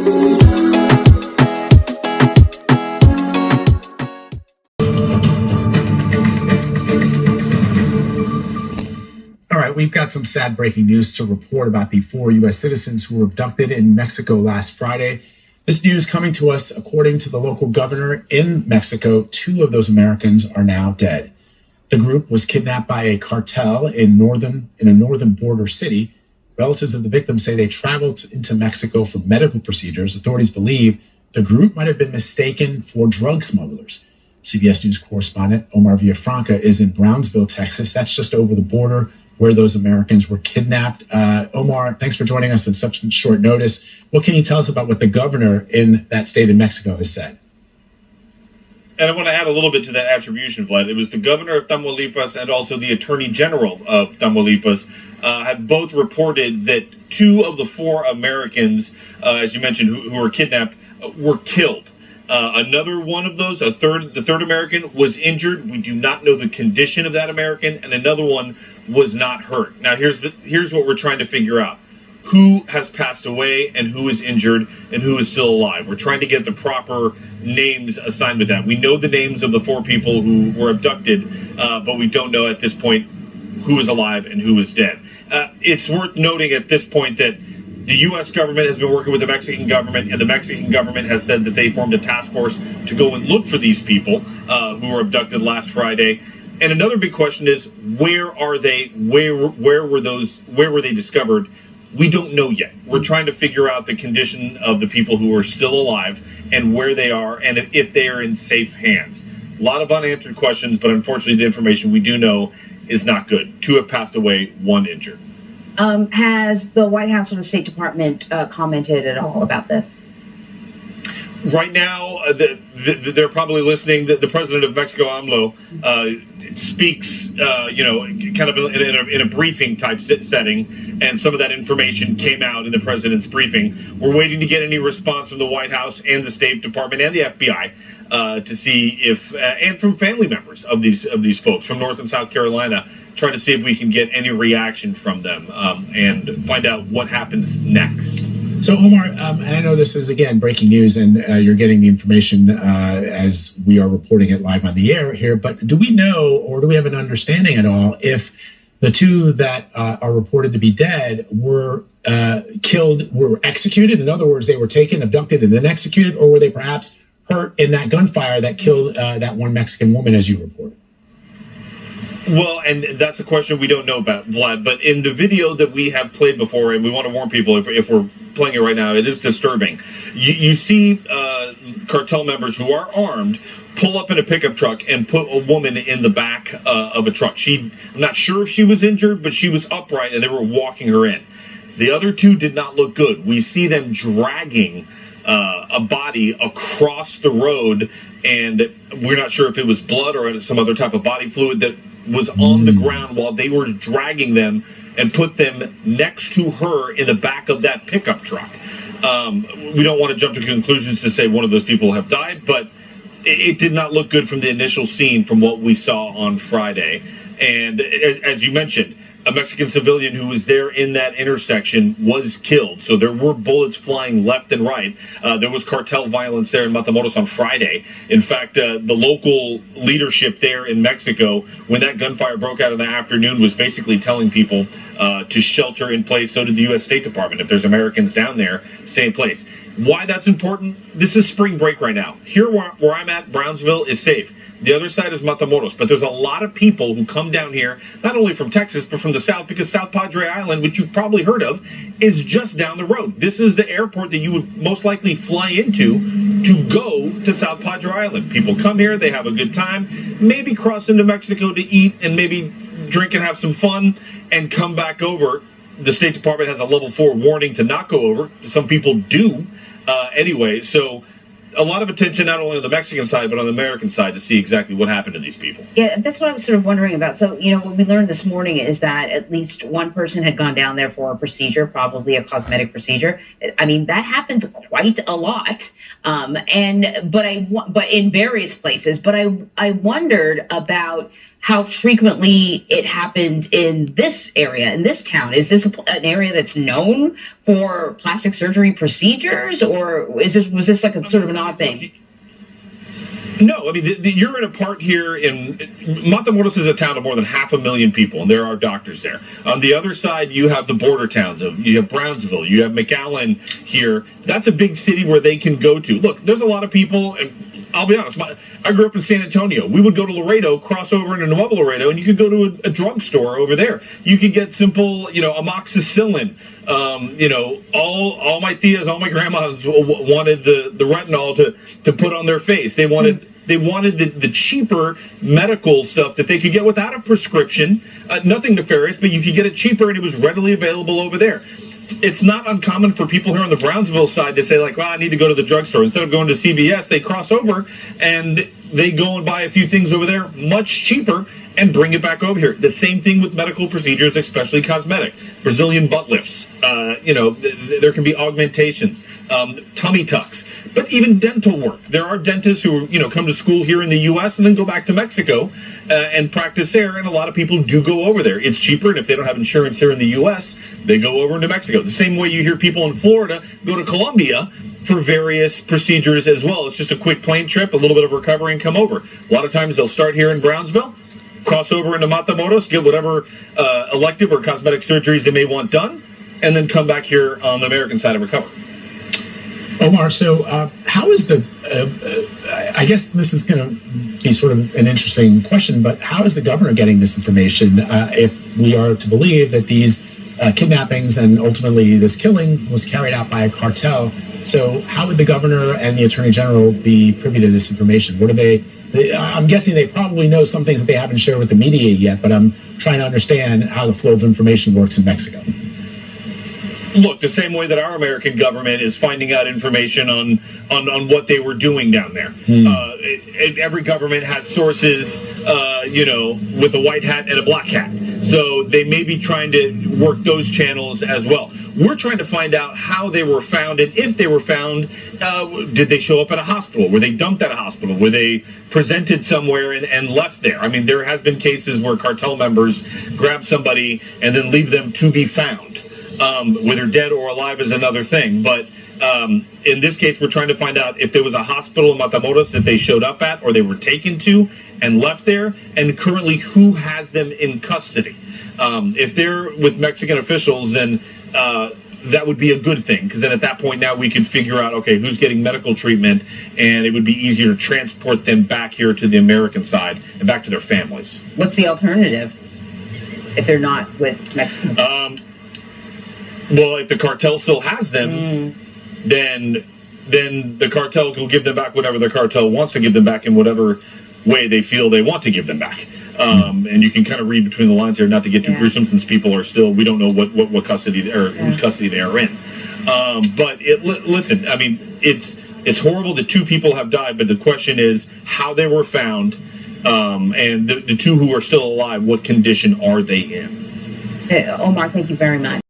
All right, we've got some sad breaking news to report about the 4 U.S. citizens who were abducted in Mexico last Friday. This news coming to us according to the local governor in Mexico. 2 of those Americans are now dead. The group was kidnapped by a cartel in a northern border city. Relatives of the victims say they traveled into Mexico for medical procedures. Authorities believe the group might have been mistaken for drug smugglers. CBS News correspondent Omar Villafranca is in Brownsville, Texas. That's just over the border where those Americans were kidnapped. Omar, thanks for joining us on such short notice. What can you tell us about what the governor in that state of Mexico has said? And I want to add a little bit to that attribution, Vlad. It was the governor of Tamaulipas and also the attorney general of Tamaulipas have both reported that 2 of the 4 Americans, as you mentioned, who were kidnapped, were killed. Another one of those, the third American, was injured. We do not know the condition of that American, and another one was not hurt. Now, here's what we're trying to figure out. Who has passed away and who is injured and who is still alive? We're trying to get the proper names assigned with that. We know the names of the 4 people who were abducted, but we don't know at this point who is alive and who is dead. It's worth noting at this point that the U.S. government has been working with the Mexican government, and the Mexican government has said that they formed a task force to go and look for these people who were abducted last Friday. And another big question is, where are they? Where were they discovered? We don't know yet. We're trying to figure out the condition of the people who are still alive and where they are and if they are in safe hands. A lot of unanswered questions, but unfortunately the information we do know is not good. 2 have passed away, 1 injured. Has the White House or the State Department commented at all about this? Right now, they're probably listening. The president of Mexico, AMLO, speaks, kind of in a briefing type setting, and some of that information came out in the president's briefing. We're waiting to get any response from the White House and the State Department and the FBI to see if, and from family members of these folks from North and South Carolina, trying to see if we can get any reaction from them and find out what happens next. So, Omar, and I know this is, again, breaking news, and you're getting the information as we are reporting it live on the air here, but do we know, or do we have an understanding at all, if the 2 that are reported to be dead were killed, were executed? In other words, they were taken, abducted, and then executed, or were they perhaps hurt in that gunfire that killed that one Mexican woman, as you reported? Well, and that's a question we don't know about, Vlad. But in the video that we have played before, and we want to warn people if we're playing it right now, it is disturbing. You see cartel members who are armed pull up in a pickup truck and put a woman in the back of a truck. I'm not sure if she was injured, but she was upright, and they were walking her in. The other 2 did not look good. We see them dragging a body across the road, and we're not sure if it was blood or some other type of body fluid that was on the ground while they were dragging them and put them next to her in the back of that pickup truck. We don't want to jump to conclusions to say one of those people have died, but it did not look good from the initial scene from what we saw on Friday. And as you mentioned, a Mexican civilian who was there in that intersection was killed. So there were bullets flying left and right. There was cartel violence there in Matamoros on Friday. In fact, the local leadership there in Mexico, when that gunfire broke out in the afternoon, was basically telling people to shelter in place. So did the U.S. State Department. If there's Americans down there, stay in place. Why that's important? This is spring break right now. Here where I'm at, Brownsville, is safe. The other side is Matamoros, but there's a lot of people who come down here, not only from Texas, but from the south, because South Padre Island, which you've probably heard of, is just down the road. This is the airport that you would most likely fly into to go to South Padre Island. People come here, they have a good time, maybe cross into Mexico to eat and maybe drink and have some fun, and come back over. The State Department has a level 4 warning to not go over. Some people do anyway, so a lot of attention not only on the Mexican side, but on the American side to see exactly what happened to these people. Yeah, that's what I was sort of wondering about. So, what we learned this morning is that at least one person had gone down there for a procedure, probably a cosmetic procedure. I mean, that happens quite a lot. But in various places. But I wondered about how frequently it happened in this area, in this town. Is this an area that's known for plastic surgery procedures, or was this like a sort of an odd thing? No, I mean, you're in a part here in Matamoros is a town of more than 500,000 people, and there are doctors there. On the other side, you have the border towns you have Brownsville, you have McAllen here. That's a big city where they can go to. Look, there's a lot of people, and I'll be honest, I grew up in San Antonio. We would go to Laredo, cross over into Nuevo Laredo, and you could go to a drugstore over there. You could get simple, amoxicillin. All my tias, all my grandmas wanted the retinol to put on their face. They wanted the cheaper medical stuff that they could get without a prescription. Nothing nefarious, but you could get it cheaper, and it was readily available over there. It's not uncommon for people here on the Brownsville side to say, like, well, I need to go to the drugstore. Instead of going to CVS, they cross over and they go and buy a few things over there much cheaper and bring it back over here. The same thing with medical procedures, especially cosmetic. Brazilian butt lifts. There can be augmentations, tummy tucks, but even dental work. There are dentists who, come to school here in the U.S. and then go back to Mexico and practice there, and a lot of people do go over there. It's cheaper, and if they don't have insurance here in the U.S., they go over into Mexico. The same way you hear people in Florida go to Colombia for various procedures as well. It's just a quick plane trip, a little bit of recovery, and come over. A lot of times they'll start here in Brownsville, cross over into Matamoros, get whatever elective or cosmetic surgeries they may want done, and then come back here on the American side and recover. Omar, so how is I guess this is going to be sort of an interesting question, but how is the governor getting this information if we are to believe that these kidnappings and ultimately this killing was carried out by a cartel? So how would the governor and the attorney general be privy to this information? What are I'm guessing they probably know some things that they haven't shared with the media yet, but I'm trying to understand how the flow of information works in Mexico. Look, the same way that our American government is finding out information on what they were doing down there. Every government has sources, with a white hat and a black hat. So they may be trying to work those channels as well. We're trying to find out how they were found, and if they were found, did they show up at a hospital? Were they dumped at a hospital? Were they presented somewhere and left there? I mean, there has been cases where cartel members grab somebody and then leave them to be found. Whether dead or alive is another thing. But in this case, we're trying to find out if there was a hospital in Matamoros that they showed up at or they were taken to and left there, and currently who has them in custody. If they're with Mexican officials, then that would be a good thing, because then at that point now we can figure out, okay, who's getting medical treatment, and it would be easier to transport them back here to the American side and back to their families. What's the alternative if they're not with Mexico? Well, if the cartel still has them, then the cartel will give them back whatever the cartel wants to give them back in whatever way they feel they want to give them back. And you can kind of read between the lines here, not to get too gruesome, since people are still, we don't know what custody or whose custody they are in. But listen, I mean, it's horrible that 2 people have died, but the question is how they were found, and the 2 who are still alive, what condition are they in? Omar, thank you very much.